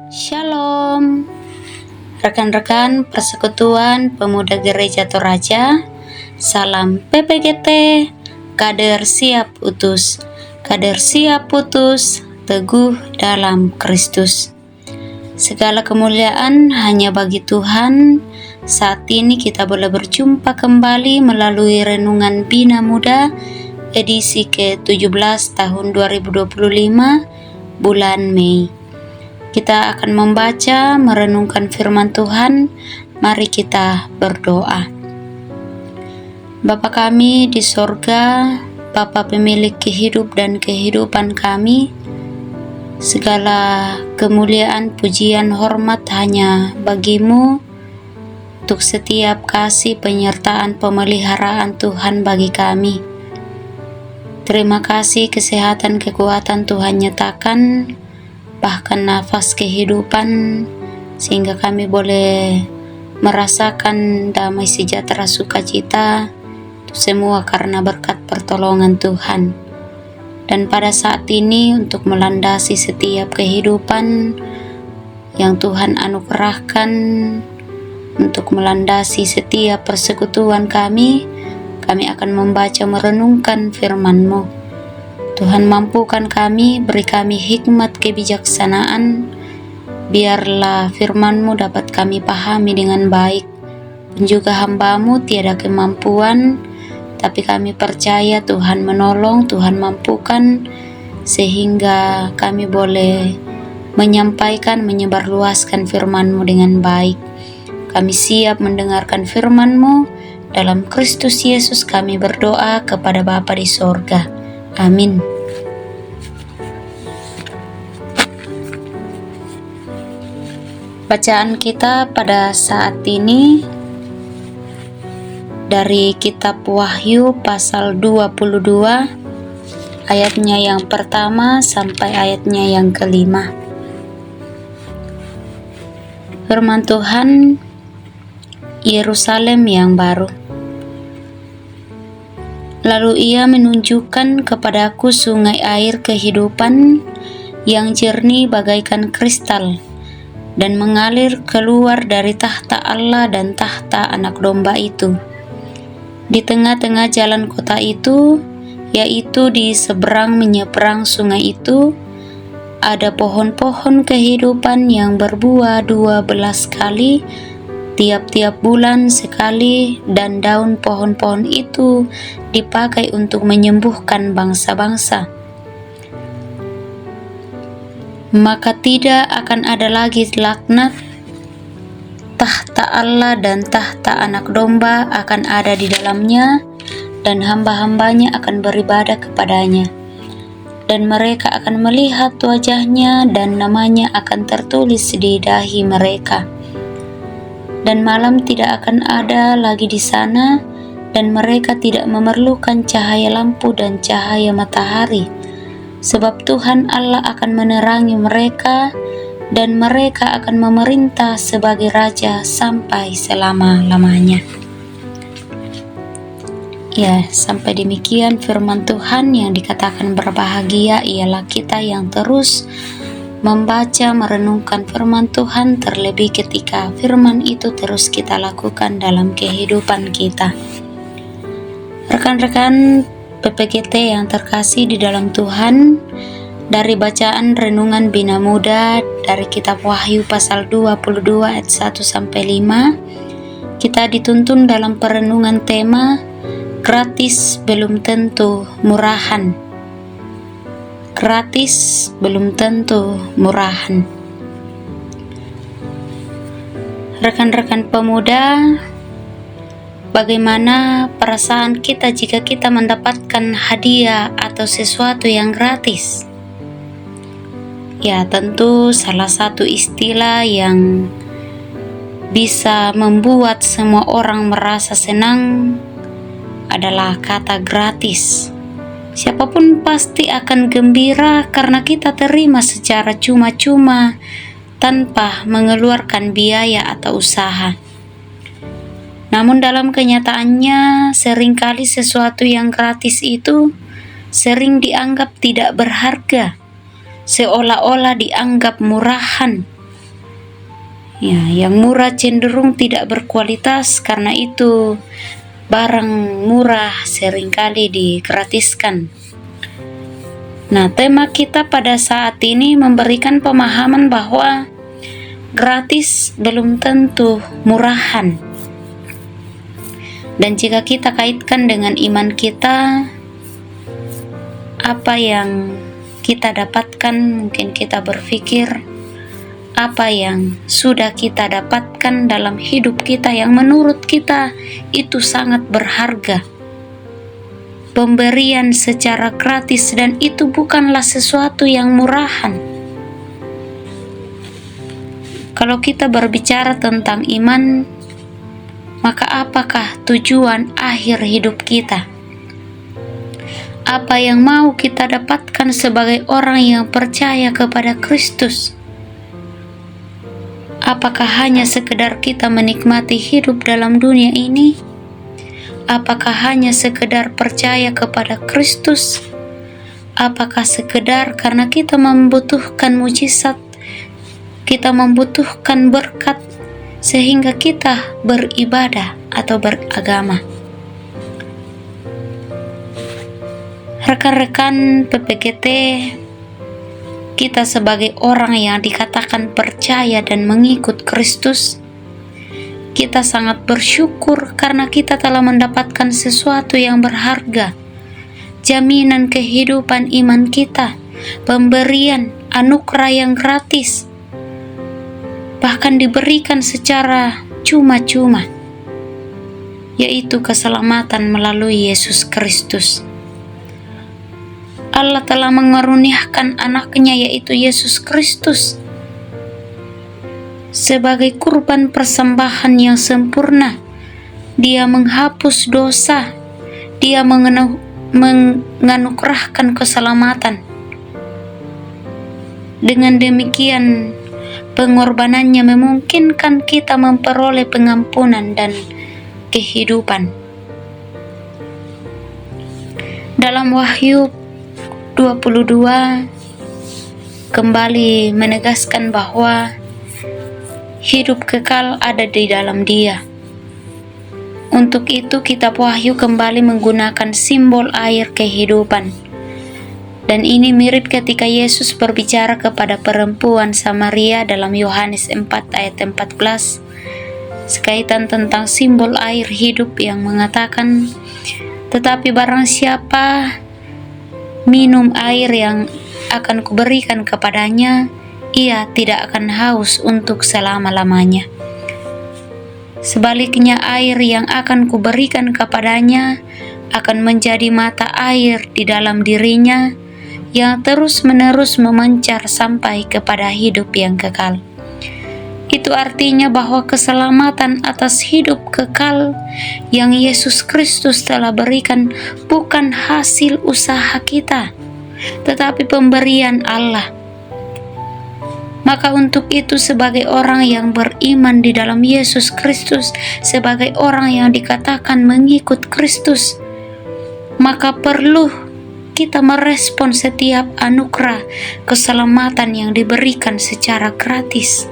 Shalom, rekan-rekan Persekutuan Pemuda Gereja Toraja. Salam PPGT, kader siap utus, teguh dalam Kristus. Segala kemuliaan hanya bagi Tuhan. Saat ini kita boleh berjumpa kembali melalui Renungan Bina Muda edisi ke-17 tahun 2025 bulan Mei. Kita akan membaca, merenungkan firman Tuhan. Mari kita berdoa. Bapa kami di sorga, Bapa pemilik kehidup dan kehidupan kami, segala kemuliaan, pujian, hormat hanya bagimu untuk setiap kasih, penyertaan, pemeliharaan Tuhan bagi kami. Terima kasih kesehatan, kekuatan Tuhan nyatakan, bahkan nafas kehidupan, sehingga kami boleh merasakan damai sejahtera sukacita. Itu semua karena berkat pertolongan Tuhan. Dan pada saat ini untuk melandasi setiap kehidupan yang Tuhan anugerahkan, untuk melandasi setiap persekutuan kami akan membaca merenungkan firman-Mu. Tuhan, mampukan kami, beri kami hikmat kebijaksanaan, biarlah firman-Mu dapat kami pahami dengan baik. Dan juga hamba-Mu tiada kemampuan, tapi kami percaya Tuhan menolong, Tuhan mampukan, sehingga kami boleh menyampaikan, menyebarluaskan firman-Mu dengan baik. Kami siap mendengarkan firman-Mu. Dalam Kristus Yesus kami berdoa kepada Bapa di sorga. Amin. Bacaan kita pada saat ini dari kitab Wahyu pasal 22 ayatnya yang pertama sampai ayatnya yang kelima. Firman Tuhan, Yerusalem yang baru. Lalu ia menunjukkan kepadaku sungai air kehidupan yang jernih bagaikan kristal dan mengalir keluar dari tahta Allah dan tahta Anak Domba itu. Di tengah-tengah jalan kota itu, yaitu di seberang menyeberang sungai itu, ada pohon-pohon kehidupan yang berbuah 12 kali tiap-tiap bulan sekali, dan daun pohon-pohon itu dipakai untuk menyembuhkan bangsa-bangsa. Maka tidak akan ada lagi laknat. Tahta Allah dan tahta Anak Domba akan ada di dalamnya, dan hamba-hambanya akan beribadah kepadanya. Dan mereka akan melihat wajahnya, dan namanya akan tertulis di dahi mereka. Dan malam tidak akan ada lagi di sana, dan mereka tidak memerlukan cahaya lampu dan cahaya matahari, sebab Tuhan Allah akan menerangi mereka, dan mereka akan memerintah sebagai raja sampai selama-lamanya. Ya, sampai demikian firman Tuhan. Yang dikatakan berbahagia ialah kita yang terus membaca, merenungkan firman Tuhan, terlebih ketika firman itu terus kita lakukan dalam kehidupan kita. Rekan-rekan PPGT yang terkasih di dalam Tuhan, dari bacaan Renungan Bina Muda dari kitab Wahyu pasal 22 ayat 1 sampai 5, kita dituntun dalam perenungan tema gratis belum tentu murahan. Gratis belum tentu murahan. Rekan-rekan pemuda, bagaimana perasaan kita jika kita mendapatkan hadiah atau sesuatu yang gratis? Ya, tentu salah satu istilah yang bisa membuat semua orang merasa senang adalah kata gratis. Siapapun pasti akan gembira karena kita terima secara cuma-cuma tanpa mengeluarkan biaya atau usaha. Namun dalam kenyataannya, seringkali sesuatu yang gratis itu sering dianggap tidak berharga, seolah-olah dianggap murahan, Ya, yang murah cenderung tidak berkualitas, karena itu barang murah seringkali digratiskan. Nah, tema kita pada saat ini memberikan pemahaman bahwa gratis belum tentu murahan. Dan jika kita kaitkan dengan iman kita, apa yang kita dapatkan, mungkin kita berpikir apa yang sudah kita dapatkan dalam hidup kita yang menurut kita itu sangat berharga. Pemberian secara gratis, dan itu bukanlah sesuatu yang murahan. Kalau kita berbicara tentang iman, maka apakah tujuan akhir hidup kita? Apa yang mau kita dapatkan sebagai orang yang percaya kepada Kristus? Apakah hanya sekedar kita menikmati hidup dalam dunia ini? Apakah hanya sekedar percaya kepada Kristus? Apakah sekedar karena kita membutuhkan mujizat, kita membutuhkan berkat, sehingga kita beribadah atau beragama? Rekan-rekan PPGT, kita sebagai orang yang dikatakan percaya dan mengikut Kristus, kita sangat bersyukur karena kita telah mendapatkan sesuatu yang berharga, jaminan kehidupan iman kita, pemberian anugerah yang gratis, bahkan diberikan secara cuma-cuma, yaitu keselamatan melalui Yesus Kristus. Allah telah mengaruniakan anaknya, yaitu Yesus Kristus, sebagai kurban persembahan yang sempurna. Dia menghapus dosa, dia menganugerahkan keselamatan. Dengan demikian, pengorbanannya memungkinkan kita memperoleh pengampunan dan kehidupan. Dalam Wahyu 22 kembali menegaskan bahwa hidup kekal ada di dalam Dia. Untuk itu kitab Wahyu kembali menggunakan simbol air kehidupan. Dan ini mirip ketika Yesus berbicara kepada perempuan Samaria dalam Yohanes 4 ayat 14, sekaitan tentang simbol air hidup yang mengatakan, "Tetapi barang siapa minum air yang akan kuberikan kepadanya, ia tidak akan haus untuk selama-lamanya. Sebaliknya, air yang akan kuberikan kepadanya akan menjadi mata air di dalam dirinya, yang terus-menerus memancar sampai kepada hidup yang kekal." Itu artinya bahwa keselamatan atas hidup kekal yang Yesus Kristus telah berikan bukan hasil usaha kita, tetapi pemberian Allah. Maka untuk itu, sebagai orang yang beriman di dalam Yesus Kristus, sebagai orang yang dikatakan mengikut Kristus, maka perlu kita merespon setiap anugerah keselamatan yang diberikan secara gratis.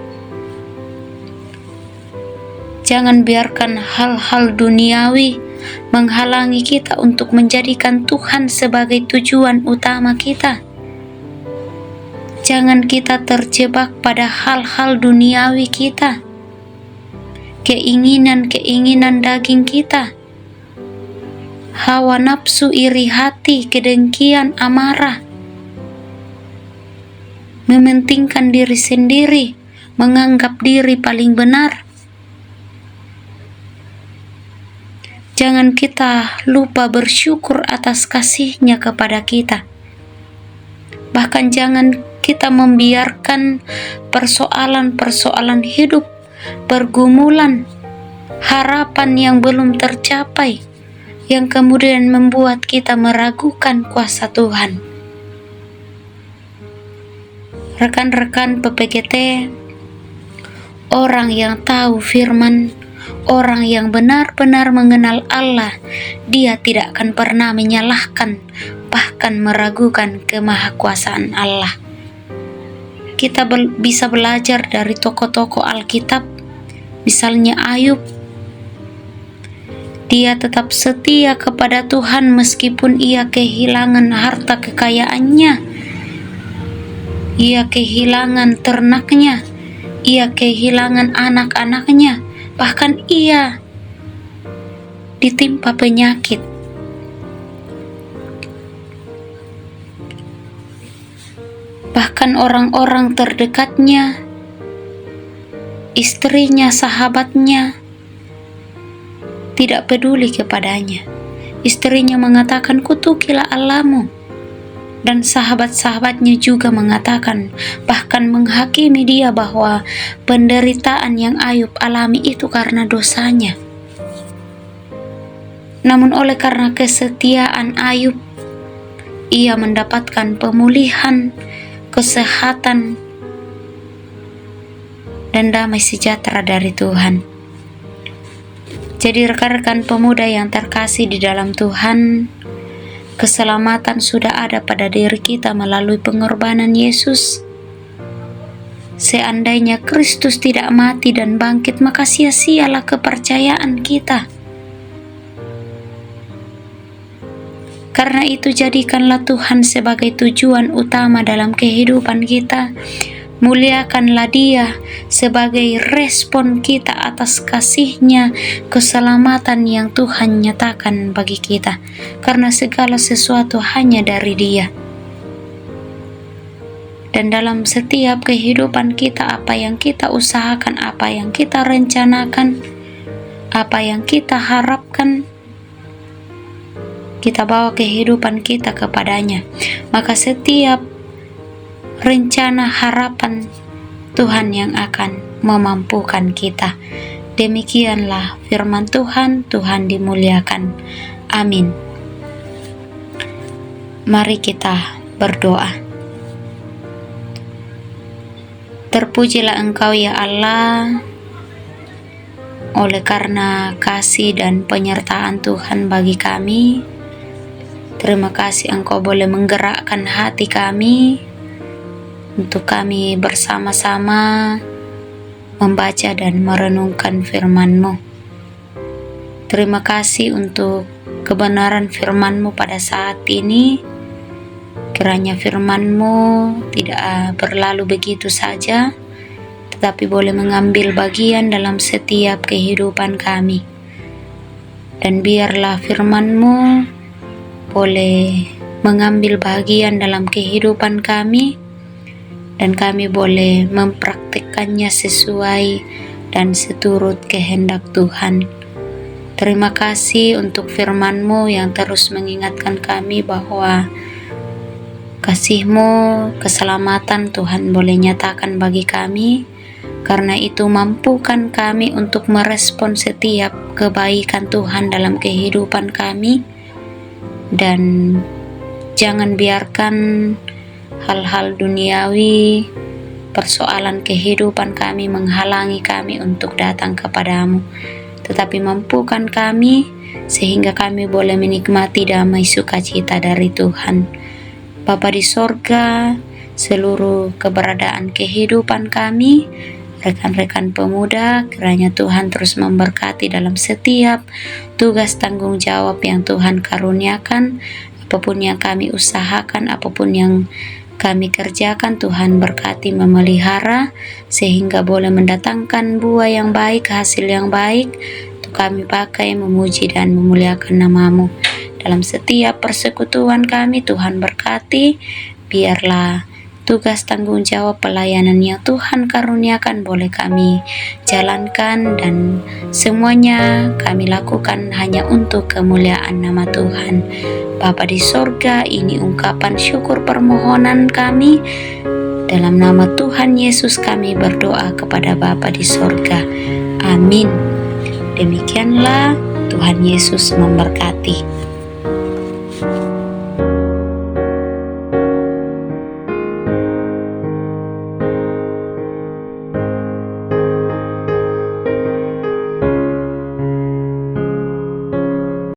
Jangan biarkan hal-hal duniawi menghalangi kita untuk menjadikan Tuhan sebagai tujuan utama kita. Jangan kita terjebak pada hal-hal duniawi kita, keinginan-keinginan daging kita, hawa nafsu, iri hati, kedengkian, amarah, mementingkan diri sendiri, menganggap diri paling benar. Jangan kita lupa bersyukur atas kasih-Nya kepada kita. Bahkan jangan kita membiarkan persoalan-persoalan hidup, pergumulan, harapan yang belum tercapai, yang kemudian membuat kita meragukan kuasa Tuhan. Rekan-rekan PPGT, orang yang tahu firman, orang yang benar-benar mengenal Allah, dia tidak akan pernah menyalahkan, bahkan meragukan kemahakuasaan Allah. Kita bisa belajar dari tokoh-tokoh Alkitab Misalnya Ayub, dia tetap setia kepada Tuhan meskipun ia kehilangan harta kekayaannya, ia kehilangan ternaknya, ia kehilangan anak-anaknya, bahkan ia ditimpa penyakit. Bahkan orang-orang terdekatnya, istrinya, sahabatnya, tidak peduli kepadanya. Istrinya mengatakan, "Kutukilah Allahmu." Dan sahabat-sahabatnya juga mengatakan, bahkan menghakimi dia bahwa penderitaan yang Ayub alami itu karena dosanya. Namun oleh karena kesetiaan Ayub, ia mendapatkan pemulihan, kesehatan, dan damai sejahtera dari Tuhan. Jadi rekan-rekan pemuda yang terkasih di dalam Tuhan, keselamatan sudah ada pada diri kita melalui pengorbanan Yesus. Seandainya Kristus tidak mati dan bangkit, maka sia-sialah kepercayaan kita. Karena itu jadikanlah Tuhan sebagai tujuan utama dalam kehidupan kita. Muliakanlah Dia sebagai respon kita atas kasih-Nya, keselamatan yang Tuhan nyatakan bagi kita. Karena segala sesuatu hanya dari Dia. Dan dalam setiap kehidupan kita, apa yang kita usahakan, apa yang kita rencanakan, apa yang kita harapkan, kita bawa kehidupan kita kepadanya. Maka setiap rencana harapan Tuhan yang akan memampukan kita. Demikianlah firman Tuhan. Tuhan dimuliakan. Amin. Mari kita berdoa. Terpujilah Engkau ya Allah, oleh karena kasih dan penyertaan Tuhan bagi kami. Terima kasih Engkau boleh menggerakkan hati kami untuk kami bersama-sama membaca dan merenungkan firman-Mu. Terima kasih untuk kebenaran firman-Mu pada saat ini. Kiranya firman-Mu tidak berlalu begitu saja, tetapi boleh mengambil bagian dalam setiap kehidupan kami. Dan biarlah firman-Mu boleh mengambil bagian dalam kehidupan kami, dan kami boleh mempraktikkannya sesuai dan seturut kehendak Tuhan. Terima kasih untuk firman-Mu yang terus mengingatkan kami bahwa kasih-Mu, keselamatan Tuhan boleh nyatakan bagi kami. Karena itu mampukan kami untuk merespon setiap kebaikan Tuhan dalam kehidupan kami. Dan jangan biarkan hal-hal duniawi, persoalan kehidupan kami menghalangi kami untuk datang kepadamu. Tetapi mampukan kami sehingga kami boleh menikmati damai sukacita dari Tuhan. Bapa di sorga, seluruh keberadaan kehidupan kami, rekan-rekan pemuda, kiranya Tuhan terus memberkati dalam setiap tugas tanggung jawab yang Tuhan karuniakan. Apapun yang kami usahakan, apapun yang kami kerjakan, Tuhan berkati memelihara sehingga boleh mendatangkan buah yang baik, hasil yang baik untuk kami pakai memuji dan memuliakan nama-Mu. Dalam setiap persekutuan kami, Tuhan berkati. Biarlah tugas tanggung jawab pelayanan yang Tuhan karuniakan boleh kami jalankan, dan semuanya kami lakukan hanya untuk kemuliaan nama Tuhan. Bapa di sorga, ini ungkapan syukur permohonan kami. Dalam nama Tuhan Yesus kami berdoa kepada Bapa di sorga. Amin. Demikianlah, Tuhan Yesus memberkati.